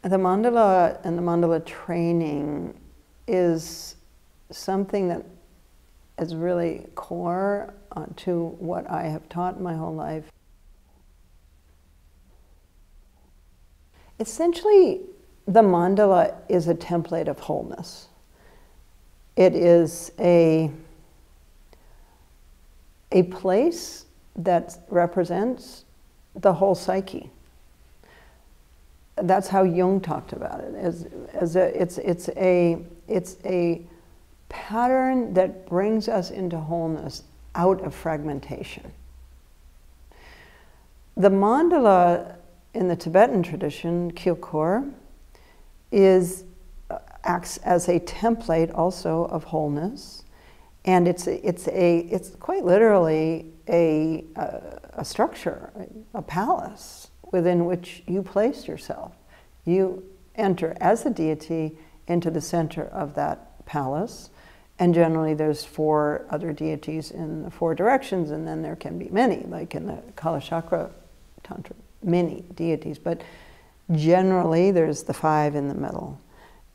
The mandala and the mandala training is something that is really core to what I have taught my whole life. Essentially, the mandala is a template of wholeness. It is a place that represents the whole psyche. That's how Jung talked about it. It's a pattern that brings us into wholeness out of fragmentation. The mandala in the Tibetan tradition, Kyokor, acts as a template also of wholeness, and it's quite literally a structure, a palace within which you place yourself. You enter as a deity into the center of that palace, and generally there's 4 other deities in the 4 directions, and then there can be many, like in the Kalachakra Tantra, many deities, but generally there's the 5 in the middle.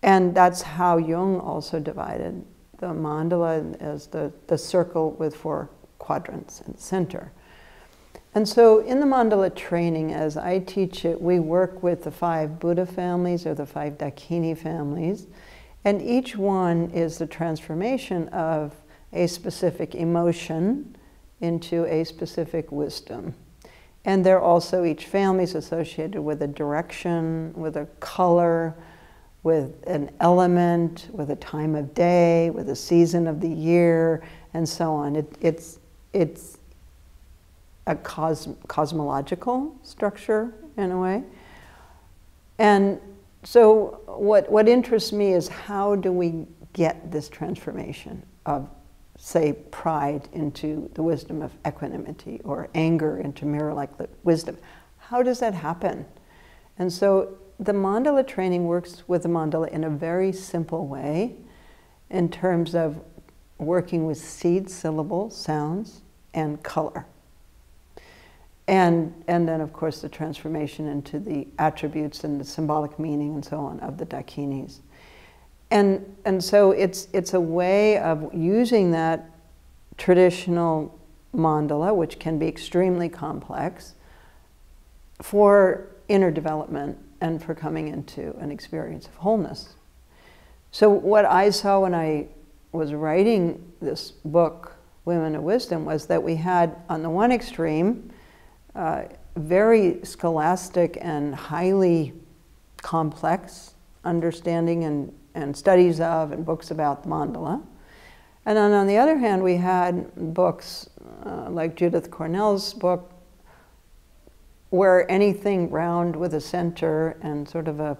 And that's how Jung also divided the mandala as the circle with 4 quadrants in the center. And so in the mandala training, as I teach it, we work with the 5 Buddha families, or the 5 Dakini families, and each one is the transformation of a specific emotion into a specific wisdom. And they're also, each family is associated with a direction, with a color, with an element, with a time of day, with a season of the year, and so on. It's a cosmological structure, in a way. And so what interests me is, how do we get this transformation of, say, pride into the wisdom of equanimity, or anger into mirror-like wisdom? How does that happen? And so the mandala training works with the mandala in a very simple way, in terms of working with seed syllable sounds and color. And then, of course, the transformation into the attributes and the symbolic meaning and so on of the Dakinis. And so it's a way of using that traditional mandala, which can be extremely complex, for inner development and for coming into an experience of wholeness. So what I saw when I was writing this book, Women of Wisdom, was that we had, on the one extreme, very scholastic and highly complex understanding and studies of and books about the mandala. And then on the other hand, we had books like Judith Cornell's book, where anything round with a center and sort of a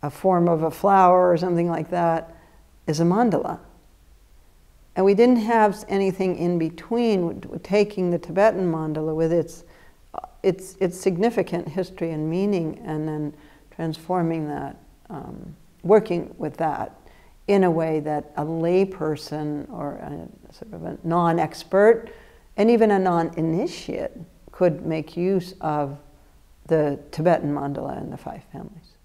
form of a flower or something like that is a mandala. And we didn't have anything in between, taking the Tibetan mandala with its significant history and meaning, and then transforming that, working with that in a way that a lay person, or a sort of a non-expert, and even a non-initiate, could make use of the Tibetan mandala and the 5 families.